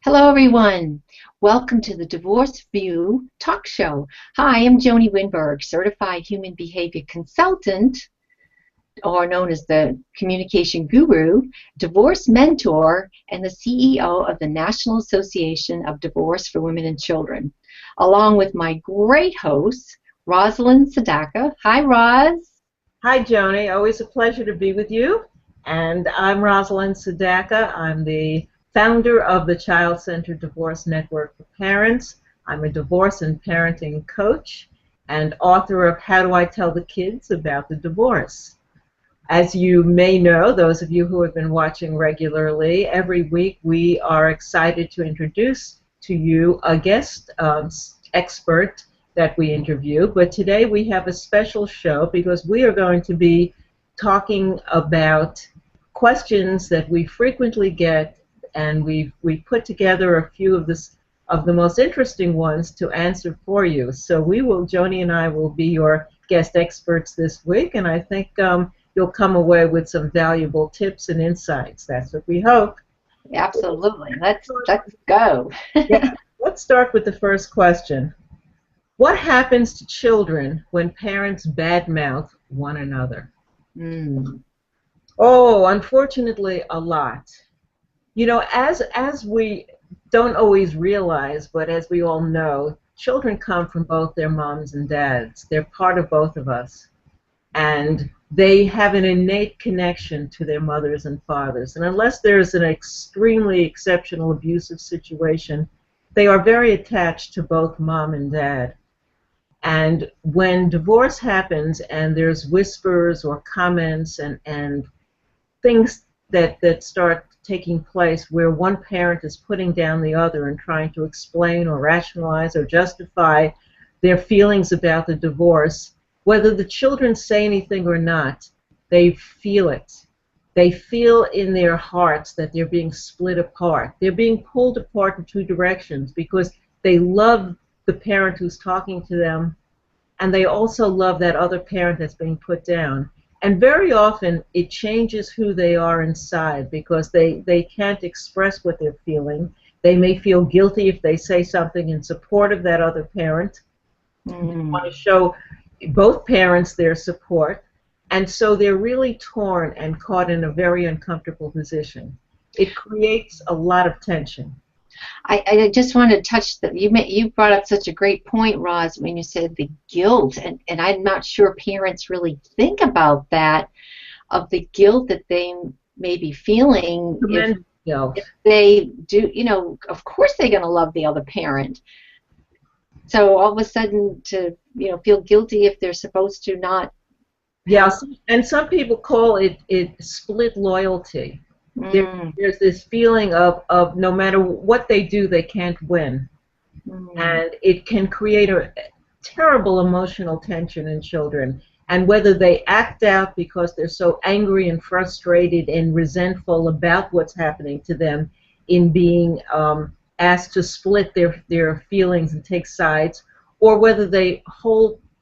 Hello, everyone. Welcome to the Divorce View talk show. Hi, I'm Joanie Winberg, certified human behavior consultant, or known as the communication guru, divorce mentor, and the CEO of the National Association of Divorce for Women and Children, along with my great host, Rosalind Sadaka. Hi, Roz. Hi, Joanie. Always a pleasure to be with you. And I'm Rosalind Sadaka. I'm the founder of the Child Centered Divorce Network for Parents. I'm a divorce and parenting coach and author of How Do I Tell the Kids About the Divorce? As you may know, those of you who have been watching regularly, every week we are excited to introduce to you a guest expert that we interview, but today we have a special show because we are going to be talking about questions that we frequently get, and we put together a few of the most interesting ones to answer for you. So Joanie and I will be your guest experts this week, and I think you'll come away with some valuable tips and insights. That's what we hope. Absolutely. Let's go. Yeah. Let's start with the first question. What happens to children when parents badmouth one another? Oh, unfortunately, a lot. You know, as we don't always realize, but as we all know, children come from both their moms and dads. They're part of both of us. And they have an innate connection to their mothers and fathers. And unless there's an extremely exceptional abusive situation, they are very attached to both mom and dad. And when divorce happens and there's whispers or comments and things that start taking place where one parent is putting down the other and trying to explain or rationalize or justify their feelings about the divorce, whether the children say anything or not, they feel it. They feel in their hearts that they're being split apart. They're being pulled apart in two directions because they love the parent who's talking to them, and they also love that other parent that's being put down. And very often it changes who they are inside because they can't express what they're feeling. They may feel guilty if they say something in support of that other parent. They want to show both parents their support. And so they're really torn and caught in a very uncomfortable position. It creates a lot of tension. I just want to touch that. You brought up such a great point, Roz, when you said the guilt, and I'm not sure parents really think about that, of the guilt that they may be feeling if they do. You know, of course they're going to love the other parent. So all of a sudden to feel guilty if they're supposed to not. Yeah, and some people call it split loyalty. There's this feeling of no matter what they do, they can't win. And it can create a terrible emotional tension in children. And whether they act out because they're so angry and frustrated and resentful about what's happening to them in being asked to split their feelings and take sides, or whether they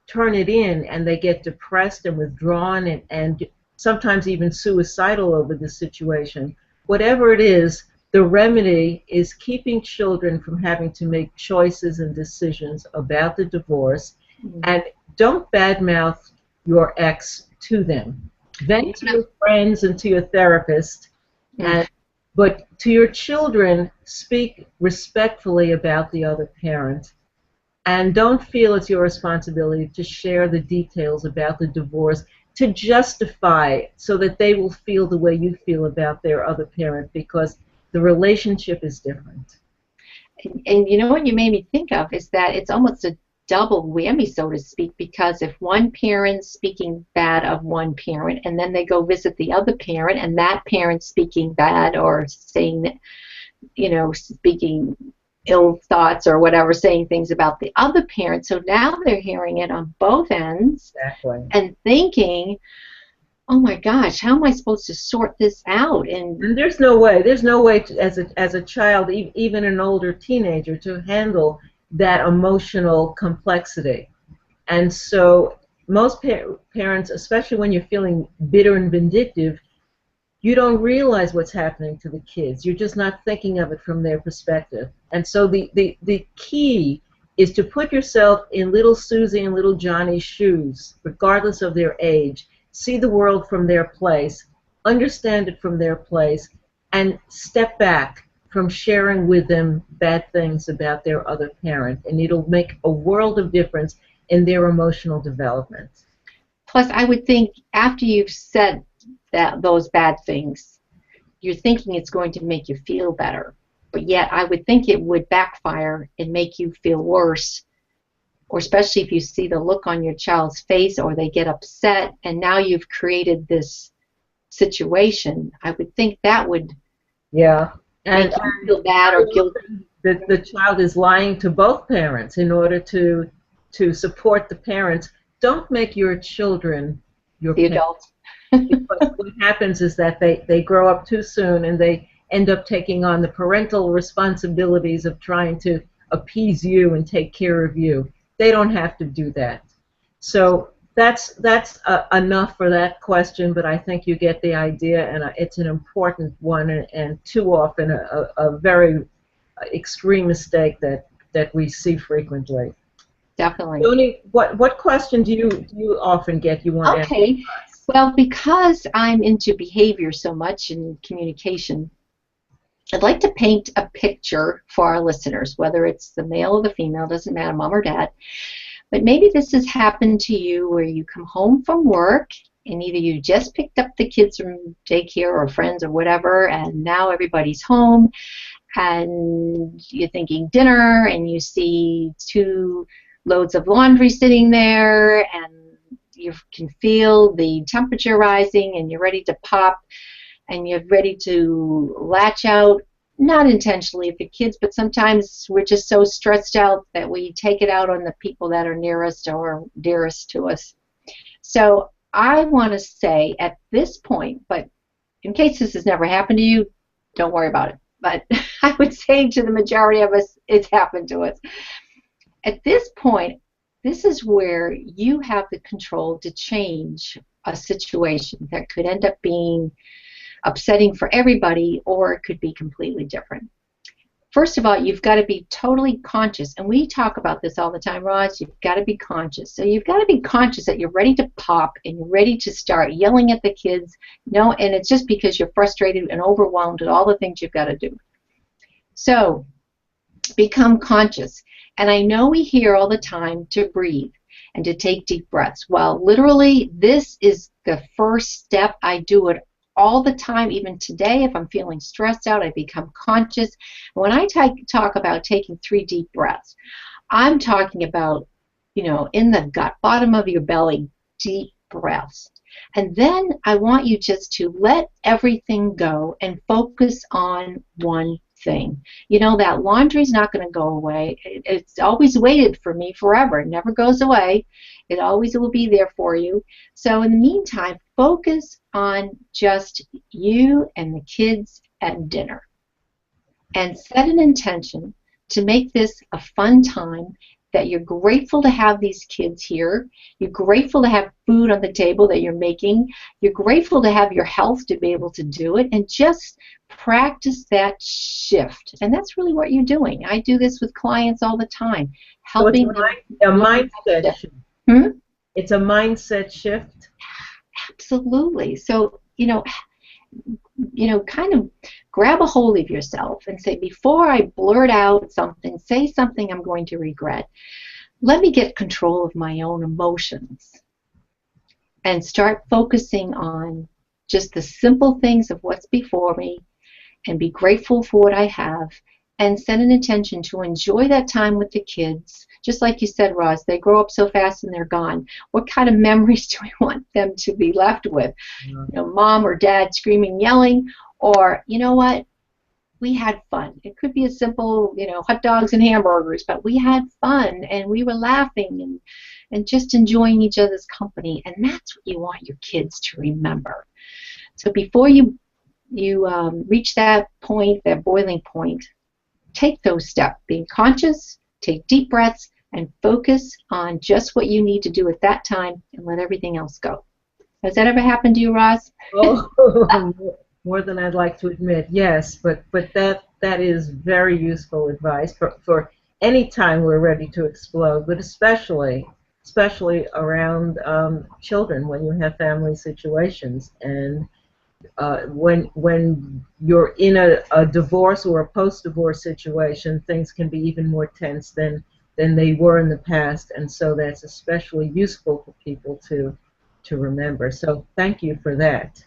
turn it in and they get depressed and withdrawn and sometimes even suicidal over the situation. Whatever it is, the remedy is keeping children from having to make choices and decisions about the divorce. And don't badmouth your ex to them. Vent to your friends and to your therapist, but to your children, speak respectfully about the other parent. And don't feel it's your responsibility to share the details about the divorce to justify so that they will feel the way you feel about their other parent, because the relationship is different. And you know what you made me think of is that it's almost a double whammy, so to speak, because if one parent's speaking bad of one parent and then they go visit the other parent and that parent's speaking bad or saying, speaking ill thoughts or whatever, saying things about the other parent. So now they're hearing it on both ends. Exactly. And thinking, oh my gosh, how am I supposed to sort this out? And there's no way to, as a child, even an older teenager, to handle that emotional complexity. And so most parents, especially when you're feeling bitter and vindictive, you don't realize what's happening to the kids. You're just not thinking of it from their perspective. And so the key is to put yourself in little Susie and little Johnny's shoes, regardless of their age. See the world from their place, understand it from their place, and step back from sharing with them bad things about their other parent. And it'll make a world of difference in their emotional development. Plus, I would think after you've said those bad things, you're thinking it's going to make you feel better. But yet I would think it would backfire and make you feel worse, or especially if you see the look on your child's face or they get upset and now you've created this situation. I would think that would make you feel bad or guilty. The child is lying to both parents in order to support the parents. Don't make your children your the adults. Because what happens is that they grow up too soon and they end up taking on the parental responsibilities of trying to appease you and take care of you. They don't have to do that. So that's enough for that question, but I think you get the idea, and it's an important one, and too often a very extreme mistake that we see frequently. Definitely. Joanie, what question do you often get you want to answer? Okay. Well, because I'm into behavior so much and communication, I'd like to paint a picture for our listeners, whether it's the male or the female, doesn't matter, mom or dad. But maybe this has happened to you where you come home from work and either you just picked up the kids from daycare or friends or whatever, and now everybody's home, and you're thinking dinner, and you see 2 loads of laundry sitting there, and you can feel the temperature rising, and you're ready to pop, and you're ready to latch out, not intentionally at the kids, but sometimes we're just so stressed out that we take it out on the people that are nearest or dearest to us. So I want to say at this point, but in case this has never happened to you, don't worry about it. But I would say to the majority of us, it's happened to us. At this point, this is where you have the control to change a situation that could end up being upsetting for everybody, or it could be completely different. First of all, you've got to be totally conscious, and we talk about this all the time, Roz. You've got to be conscious. So you've got to be conscious that you're ready to pop and you're ready to start yelling at the kids. No, and it's just because you're frustrated and overwhelmed with all the things you've got to do. So become conscious. And I know we hear all the time to breathe and to take deep breaths. Well, literally, this is the first step. I do it all the time. Even today, if I'm feeling stressed out, I become conscious. When I talk about taking 3 deep breaths, I'm talking about, in the gut, bottom of your belly, deep breaths. And then I want you just to let everything go and focus on one thing. That laundry's not going to go away. It's always waited for me forever. It never goes away. It always will be there for you. So in the meantime, focus on just you and the kids at dinner. And set an intention to make this a fun time, that you're grateful to have these kids here. You're grateful to have food on the table that you're making. You're grateful to have your health to be able to do it, and just practice that shift. And that's really what you're doing. I do this with clients all the time, helping them. A mindset shift. It's a mindset shift. Absolutely. So, kind of grab a hold of yourself and say, before I blurt out something, say something I'm going to regret, let me get control of my own emotions and start focusing on just the simple things of what's before me and be grateful for what I have, and set an intention to enjoy that time with the kids. Just like you said, Roz, they grow up so fast and they're gone. What kind of memories do we want them to be left with? Mom or dad screaming, yelling, or, what? We had fun. It could be a simple, hot dogs and hamburgers, but we had fun and we were laughing and just enjoying each other's company. And that's what you want your kids to remember. So before you reach that point, that boiling point, take those steps. Being conscious, take deep breaths, and focus on just what you need to do at that time, and let everything else go. Has that ever happened to you, Roz? Oh, More than I'd like to admit, yes, but that is very useful advice for any time we're ready to explode, but especially around children when you have family situations, and when you're in a divorce or a post-divorce situation, things can be even more tense than they were in the past, and so that's especially useful for people to remember. So thank you for that.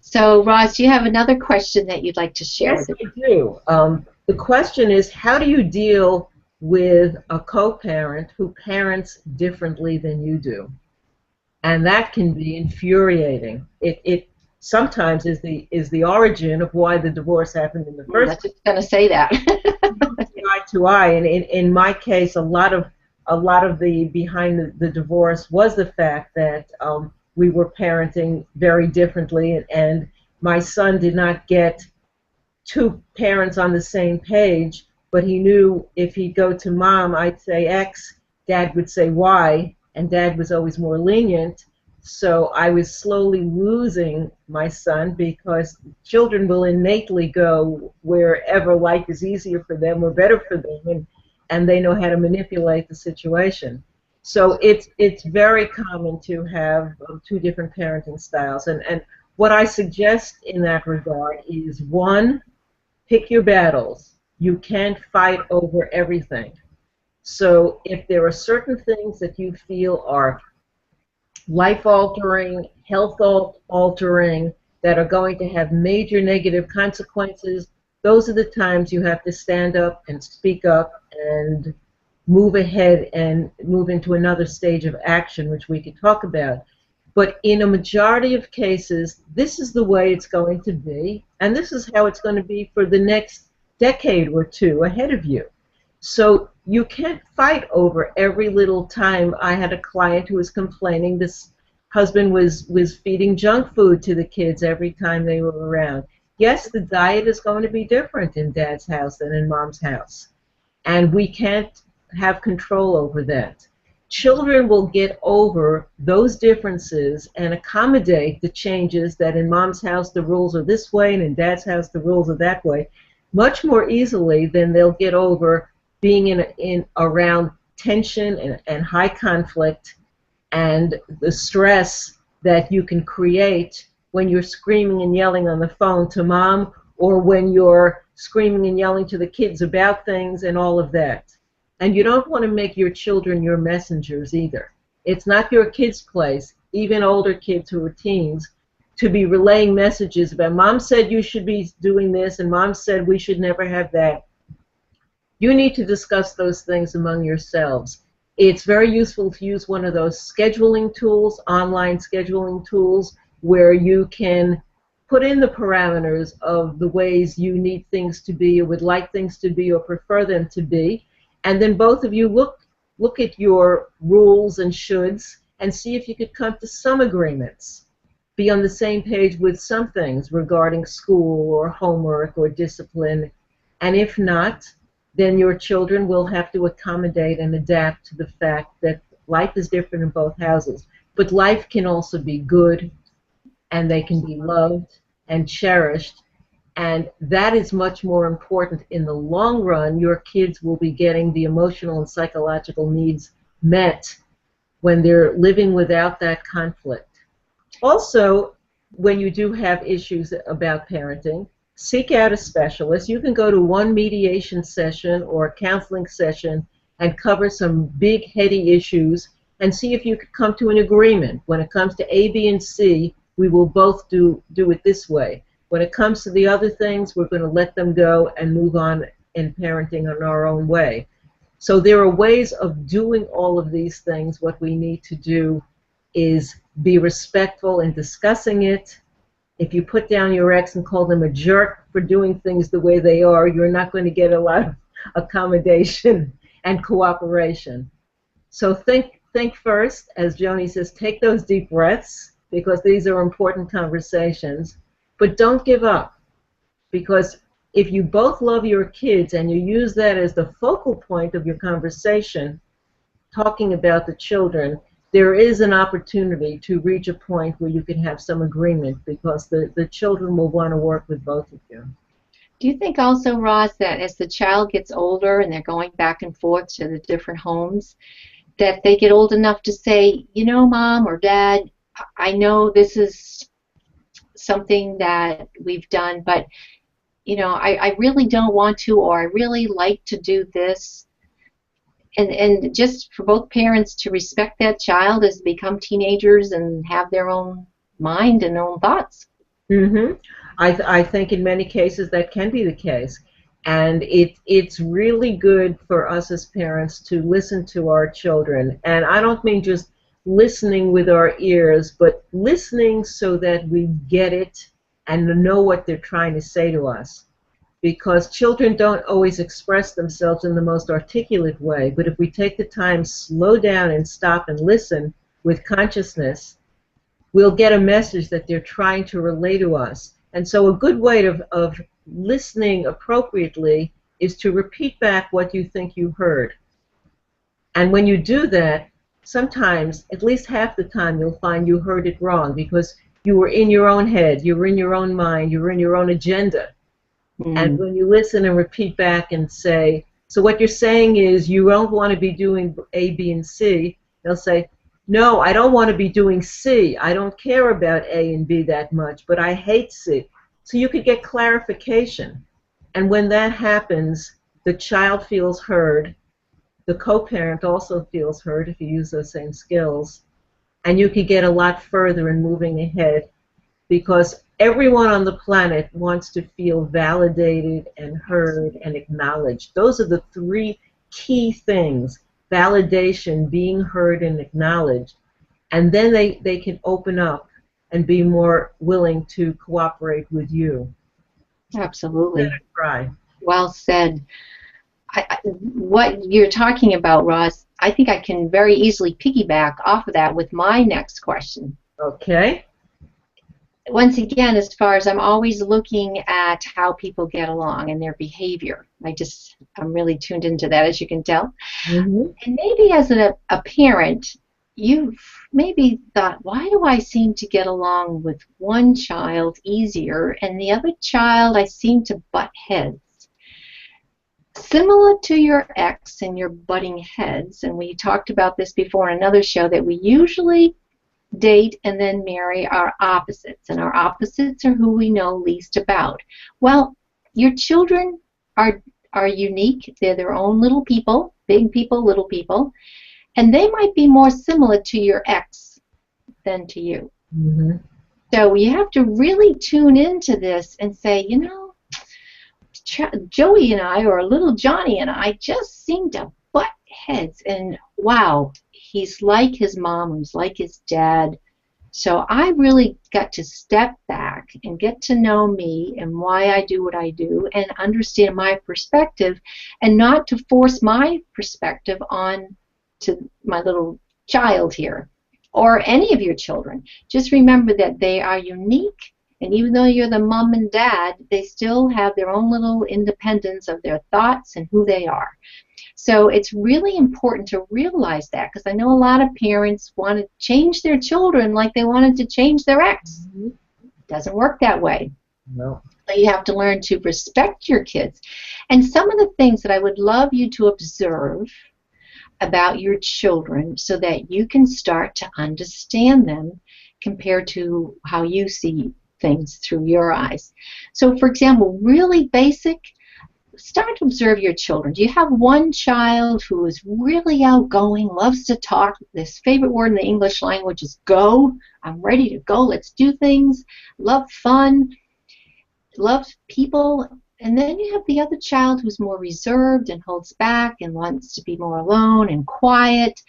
So, Roz, do you have another question that you'd like to share Yes, with us? I do. The question is, how do you deal with a co-parent who parents differently than you do? And that can be infuriating. It sometimes is the origin of why the divorce happened in the I first was just going to say that. place. Eye to eye, and in my case, a lot of the behind the divorce was the fact that we were parenting very differently, and my son did not get two parents on the same page, but he knew if he'd go to mom, I'd say X, dad would say Y, and dad was always more lenient. So I was slowly losing my son because children will innately go wherever life is easier for them or better for them, and they know how to manipulate the situation. So it's very common to have two different parenting styles, and what I suggest in that regard is one, pick your battles. You can't fight over everything. So if there are certain things that you feel are life altering, health altering, that are going to have major negative consequences, those are the times you have to stand up and speak up and move ahead and move into another stage of action, which we could talk about. But in a majority of cases, this is the way it's going to be, and this is how it's going to be for the next decade or two ahead of you. So you can't fight over every little time. I had a client who was complaining this husband was feeding junk food to the kids every time they were around. Yes, the diet is going to be different in dad's house than in mom's house, and we can't have control over that. Children will get over those differences and accommodate the changes that in mom's house the rules are this way and in dad's house the rules are that way much more easily than they'll get over being in around tension and high conflict and the stress that you can create when you're screaming and yelling on the phone to mom or when you're screaming and yelling to the kids about things and all of that. And you don't want to make your children your messengers either. It's not your kids' place, even older kids who are teens, to be relaying messages about mom said you should be doing this and mom said we should never have that. You need to discuss those things among yourselves. It's very useful to use one of those scheduling tools, online scheduling tools, where you can put in the parameters of the ways you need things to be or would like things to be or prefer them to be. And then both of you look at your rules and shoulds and see if you could come to some agreements. Be on the same page with some things regarding school or homework or discipline. And if not, then your children will have to accommodate and adapt to the fact that life is different in both houses. But life can also be good, and they can be loved and cherished. And that is much more important in the long run. Your kids will be getting the emotional and psychological needs met when they're living without that conflict. Also, when you do have issues about parenting, seek out a specialist. You can go to one mediation session or a counseling session and cover some big, heady issues and see if you could come to an agreement. When it comes to A, B, and C, we will both do it this way. When it comes to the other things, we're going to let them go and move on in parenting in our own way. So there are ways of doing all of these things. What we need to do is be respectful in discussing it. If you put down your ex and call them a jerk for doing things the way they are, you're not going to get a lot of accommodation and cooperation. So think first, as Joanie says, take those deep breaths because these are important conversations. But don't give up, because if you both love your kids and you use that as the focal point of your conversation, talking about the children, there is an opportunity to reach a point where you can have some agreement, because the children will want to work with both of you. Do you think also, Roz, that as the child gets older and they're going back and forth to the different homes, that they get old enough to say, you know, Mom or Dad, I know this is something that we've done, but, you know, I really don't want to, or I really like to do this. And just for both parents to respect that child as they become teenagers and have their own mind and own thoughts. Mm-hmm. I think in many cases that can be the case. And it's really good for us as parents to listen to our children. And I don't mean just listening with our ears, but listening so that we get it and know what they're trying to say to us. Because children don't always express themselves in the most articulate way, but if we take the time, slow down and stop and listen with consciousness, we'll get a message that they're trying to relay to us. And so a good way of listening appropriately is to repeat back what you think you heard. And when you do that, sometimes, at least half the time, you'll find you heard it wrong, because you were in your own head, you were in your own mind, you were in your own agenda. And when you listen and repeat back and say, so what you're saying is you don't want to be doing A, B, and C, they'll say, no, I don't want to be doing C. I don't care about A and B that much, but I hate C. So you could get clarification. And when that happens, the child feels heard. The co-parent also feels heard if you use those same skills. And you could get a lot further in moving ahead, because everyone on the planet wants to feel validated and heard and acknowledged. Those are the three key things: validation, being heard and acknowledged. And then they can open up and be more willing to cooperate with you. Absolutely. Try. Well said. What you're talking about, Roz, I think I can very easily piggyback off of that with my next question. Okay. Once again, as far as I'm always looking at how people get along and their behavior. I'm really tuned into that, as you can tell. Mm-hmm. And maybe as a parent, you've maybe thought, why do I seem to get along with one child easier and the other child I seem to butt heads? Similar to your ex and your butting heads, and we talked about this before in another show, that we usually date and then marry our opposites, and our opposites are who we know least about. Well, your children are unique. They're their own little people, big people, little people, and they might be more similar to your ex than to you. Mm-hmm. So you have to really tune into this and say, you know, Joey and I, or little Johnny and I, just seem to butt heads, and wow, he's like his mom, he's like his dad. So I really got to step back and get to know me and why I do what I do and understand my perspective, and not to force my perspective on to my little child here or any of your children. Just remember that they are unique, and even though you're the mom and dad, they still have their own little independence of their thoughts and who they are. So it's really important to realize that, because I know a lot of parents want to change their children like they wanted to change their ex. Mm-hmm. It doesn't work that way. No. So you have to learn to respect your kids. And some of the things that I would love you to observe about your children so that you can start to understand them compared to how you see things through your eyes. So, for example, really basic, start to observe your children. Do you have one child who is really outgoing, loves to talk? This favorite word in the English language is go. I'm ready to go. Let's do things. Love fun. Love people. And then you have the other child who's more reserved and holds back and wants to be more alone and quiet.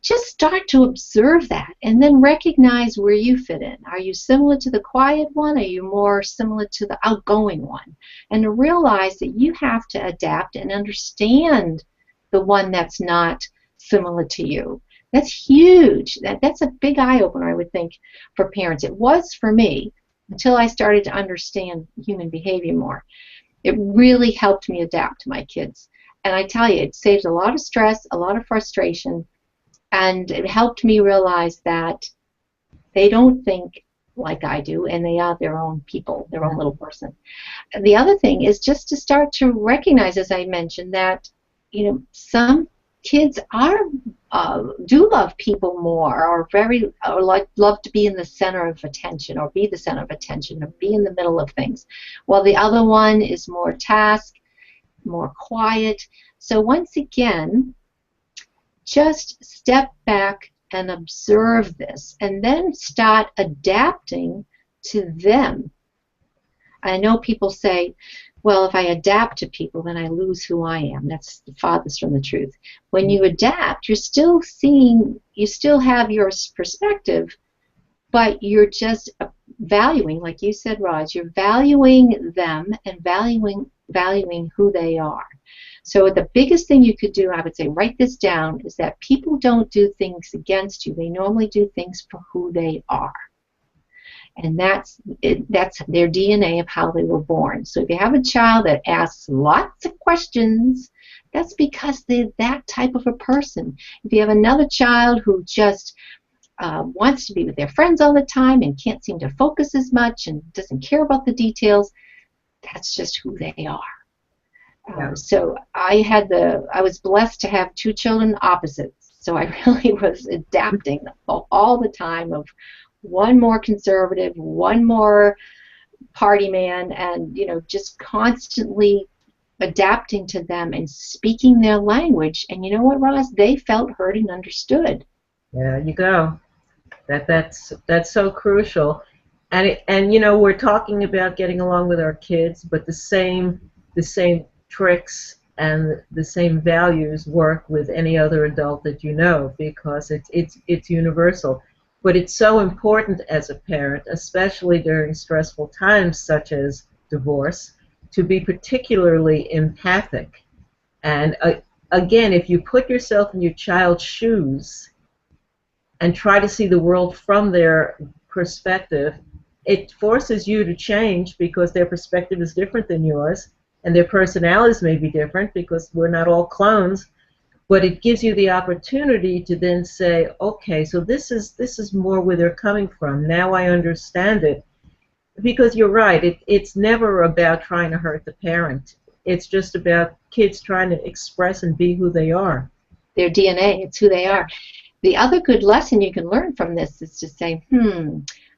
Just start to observe that and then recognize where you fit in. Are you similar to the quiet one? Are you more similar to the outgoing one? And to realize that you have to adapt and understand the one that's not similar to you. That's huge. That's a big eye-opener, I would think, for parents. It was for me until I started to understand human behavior more. It really helped me adapt to my kids. And I tell you, it saved a lot of stress, a lot of frustration, And it helped me realize that they don't think like I do, and they are their own people, their own little person. The other thing is just to start to recognize, as I mentioned, that some kids are do love people more, or like love to be in the center of attention, or be the center of attention, or be in the middle of things, while the other one is more task, more quiet. So once again, just step back and observe this, and then start adapting to them. I know people say, well, if I adapt to people, then I lose who I am. That's the farthest from the truth. When you adapt, you're still seeing, you still have your perspective, but you're just valuing, like you said, Roz, you're valuing them and valuing who they are. So the biggest thing you could do, I would say, write this down, is that people don't do things against you. They normally do things for who they are. And that's their DNA of how they were born. So if you have a child that asks lots of questions, that's because they're that type of a person. If you have another child who just wants to be with their friends all the time and can't seem to focus as much and doesn't care about the details, that's just who they are. So I was blessed to have two children opposites. So I really was adapting all the time, of one more conservative, one more party man, and just constantly adapting to them and speaking their language. And you know what, Roz? They felt heard and understood. There you go. That's so crucial. And we're talking about getting along with our kids, but the same tricks and the same values work with any other adult that you know, because it's universal. But it's so important as a parent, especially during stressful times such as divorce, to be particularly empathic. And again, if you put yourself in your child's shoes and try to see the world from their perspective, it forces you to change, because their perspective is different than yours, and their personalities may be different, because we're not all clones. But it gives you the opportunity to then say, okay, so this is more where they're coming from. Now I understand it. Because you're right, it's never about trying to hurt the parent. It's just about kids trying to express and be who they are. Their DNA, it's who they are. The other good lesson you can learn from this is to say,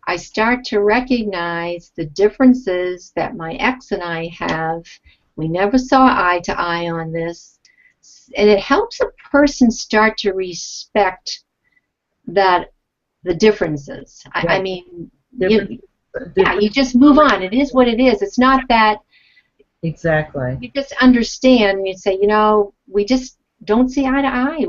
I start to recognize the differences that my ex and I have. We never saw eye to eye on this. And it helps a person start to respect the differences. Right. I mean, you just move on. It is what it is. It's not that. Exactly. You just understand, and you say, we just don't see eye to eye.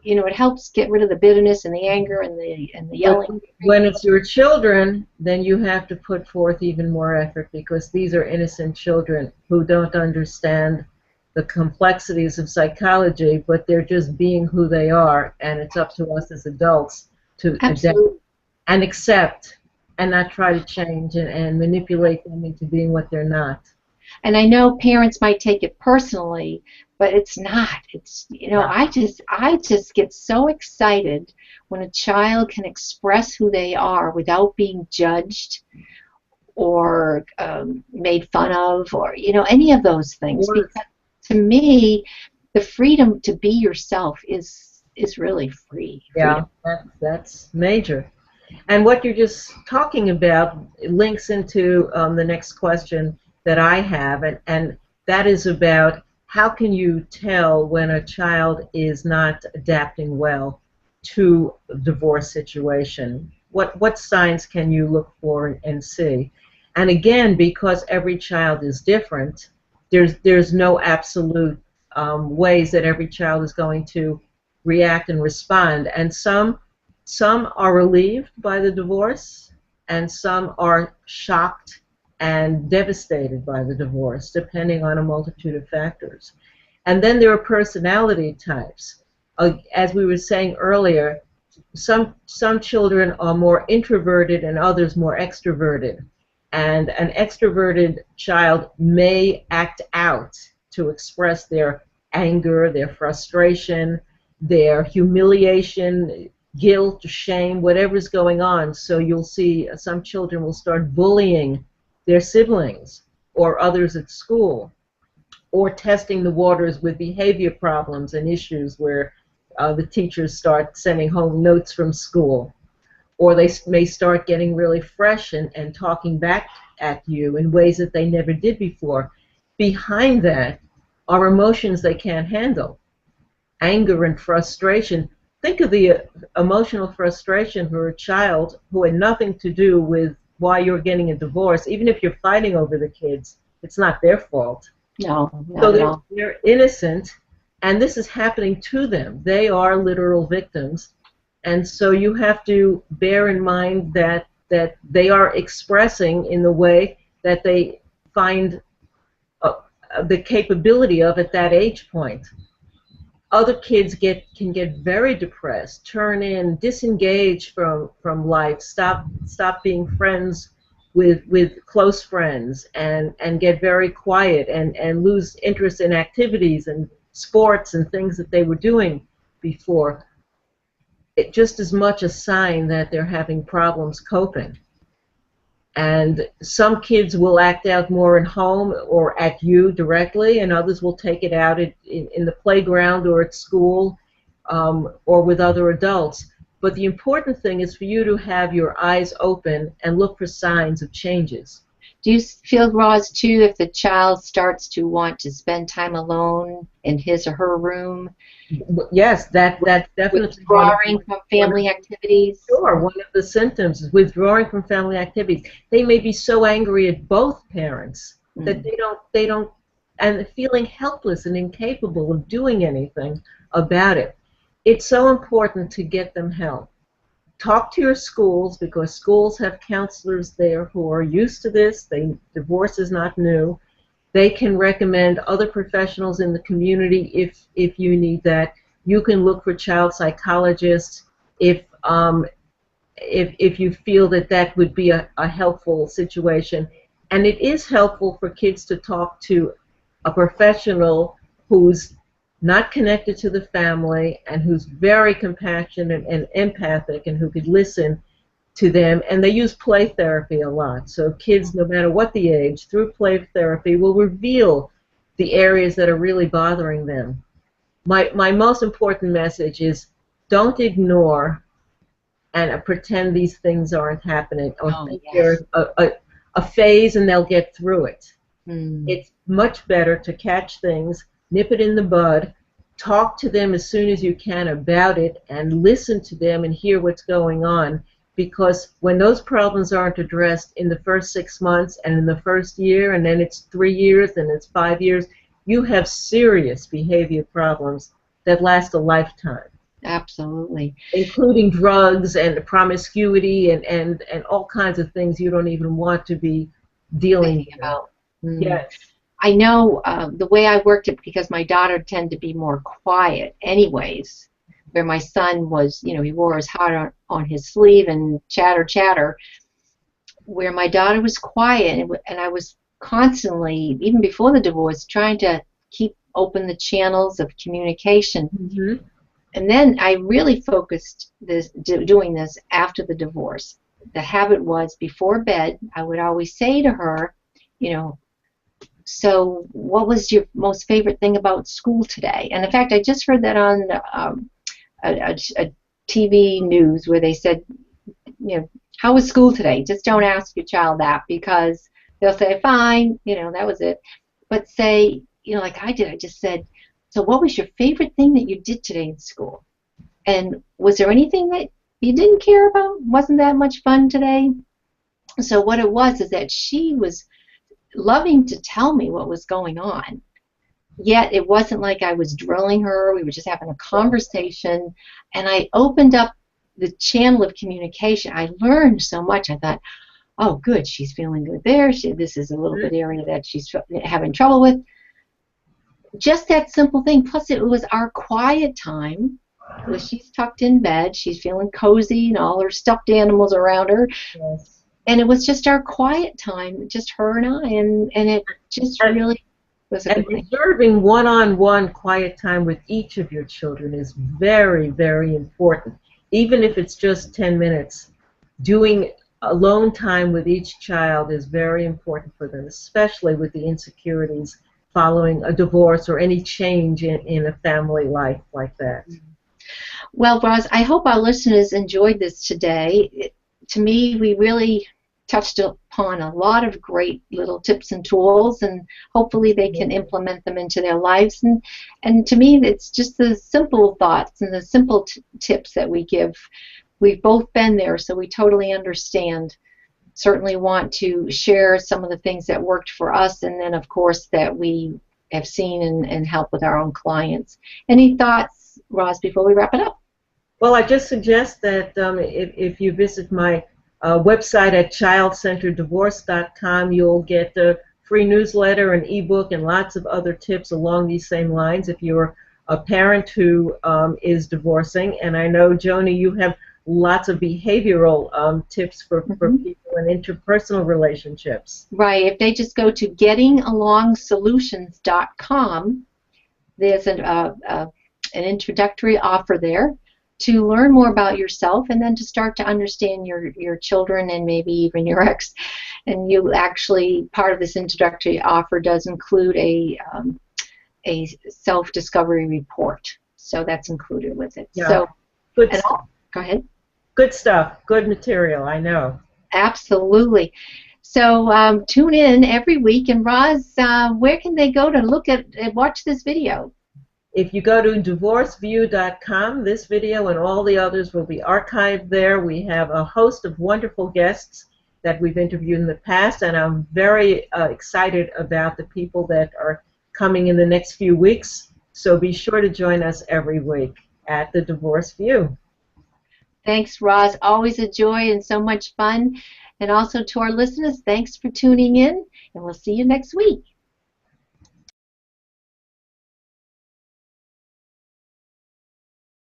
It helps get rid of the bitterness and the anger and the yelling. When it's your children, then you have to put forth even more effort, because these are innocent children who don't understand the complexities of psychology, but they're just being who they are, and it's up to us as adults to adapt and accept, and not try to change and manipulate them into being what they're not. And I know parents might take it personally, but it's not. It's I just get so excited when a child can express who they are without being judged or made fun of, or any of those things. Because to me, the freedom to be yourself is really free. Yeah, that's major. And what you're just talking about links into the next question that I have, and that is about how can you tell when a child is not adapting well to a divorce situation? What signs can you look for and see? And again, because every child is different, there's no absolute ways that every child is going to react and respond. And some are relieved by the divorce, and some are shocked and devastated by the divorce, depending on a multitude of factors. And then there are personality types. As we were saying earlier, some children are more introverted and others more extroverted. And an extroverted child may act out to express their anger, their frustration, their humiliation, guilt, shame, whatever's going on. So you'll see some children will start bullying their siblings or others at school, or testing the waters with behavior problems and issues where the teachers start sending home notes from school, or they may start getting really fresh and talking back at you in ways that they never did before. Behind that are emotions they can't handle, anger and frustration. Think of the emotional frustration for a child who had nothing to do with why you're getting a divorce. Even if you're fighting over the kids, it's not their fault. No, So not at all. they're innocent, and this is happening to them. They are literal victims, and so you have to bear in mind that they are expressing in the way that they find the capability of at that age point. Other kids can get very depressed, turn in, disengage from life, stop being friends with close friends, and get very quiet and lose interest in activities and sports and things that they were doing before. It's just as much a sign that they're having problems coping. And some kids will act out more at home or at you directly, and others will take it out in the playground or at school, or with other adults. But the important thing is for you to have your eyes open and look for signs of changes. Do you feel, Roz, too, if the child starts to want to spend time alone in his or her room? Yes, that's definitely withdrawing from family activities? Sure, one of the symptoms is withdrawing from family activities. They may be so angry at both parents that they don't, and feeling helpless and incapable of doing anything about it. It's so important to get them help. Talk to your schools, because schools have counselors there who are used to this. Divorce is not new. They can recommend other professionals in the community if you need that. You can look for child psychologists if you feel that would be a helpful situation. And it is helpful for kids to talk to a professional who's not connected to the family and who's very compassionate and empathic and who could listen to them. And they use play therapy a lot. So kids, no matter what the age, through play therapy will reveal the areas that are really bothering them. My most important message is don't ignore and pretend these things aren't happening, or think there's a phase and they'll get through it. It's much better to catch things, nip it in the bud, talk to them as soon as you can about it, and listen to them and hear what's going on. Because when those problems aren't addressed in the first 6 months and in the first year, and then it's 3 years and it's 5 years, you have serious behavior problems that last a lifetime. Absolutely. Including drugs and promiscuity and all kinds of things you don't even want to be dealing about. Yes. I know the way I worked it, because my daughter tended to be more quiet anyways, where my son was, he wore his heart on his sleeve and chatter, where my daughter was quiet, and I was constantly, even before the divorce, trying to keep open the channels of communication. And then I really focused doing this after the divorce. The habit was, before bed, I would always say to her, so what was your most favorite thing about school today? And in fact, I just heard that on a TV news where they said, how was school today? Just don't ask your child that, because they'll say, fine, that was it. But say, like I did, I just said, so what was your favorite thing that you did today in school? And was there anything that you didn't care about? Wasn't that much fun today? So what it was is that she was loving to tell me what was going on. Yet it wasn't like I was drilling her. We were just having a conversation, and I opened up the channel of communication. I learned so much. I thought, oh, good, she's feeling good there. This is a little bit area that she's having trouble with. Just that simple thing. Plus, it was our quiet time. She's tucked in bed. She's feeling cozy, and all her stuffed animals around her. Yes. And it was just our quiet time, just her and I, and it just really was a And good thing. reserving one-on-one quiet time with each of your children is very, very important. Even if it's just 10 minutes, doing alone time with each child is very important for them, especially with the insecurities following a divorce or any change in a family life like that. Well, Roz, I hope our listeners enjoyed this today. To me, we really touched upon a lot of great little tips and tools, and hopefully they can implement them into their lives. And to me, it's just the simple thoughts and the simple tips that we give. We've both been there, so we totally understand. Certainly want to share some of the things that worked for us, and then, of course, that we have seen and help with our own clients. Any thoughts, Roz, before we wrap it up? Well, I just suggest that if you visit my website at childcentereddivorce.com, you'll get the free newsletter, an ebook, and lots of other tips along these same lines if you're a parent who is divorcing. And I know, Joanie, you have lots of behavioral tips for people in interpersonal relationships. Right. If they just go to gettingalongsolutions.com, there's an introductory offer there to learn more about yourself and then to start to understand your children and maybe even your ex. And you actually, part of this introductory offer does include a self-discovery report. So that's included with it. Yeah. So, Good stuff. Go ahead. Good stuff. Good material, I know. Absolutely. So tune in every week. And Roz, where can they go to look at watch this video? If you go to divorceview.com, this video and all the others will be archived there. We have a host of wonderful guests that we've interviewed in the past, and I'm very excited about the people that are coming in the next few weeks. So be sure to join us every week at the Divorce View. Thanks, Roz. Always a joy and so much fun. And also to our listeners, thanks for tuning in, and we'll see you next week.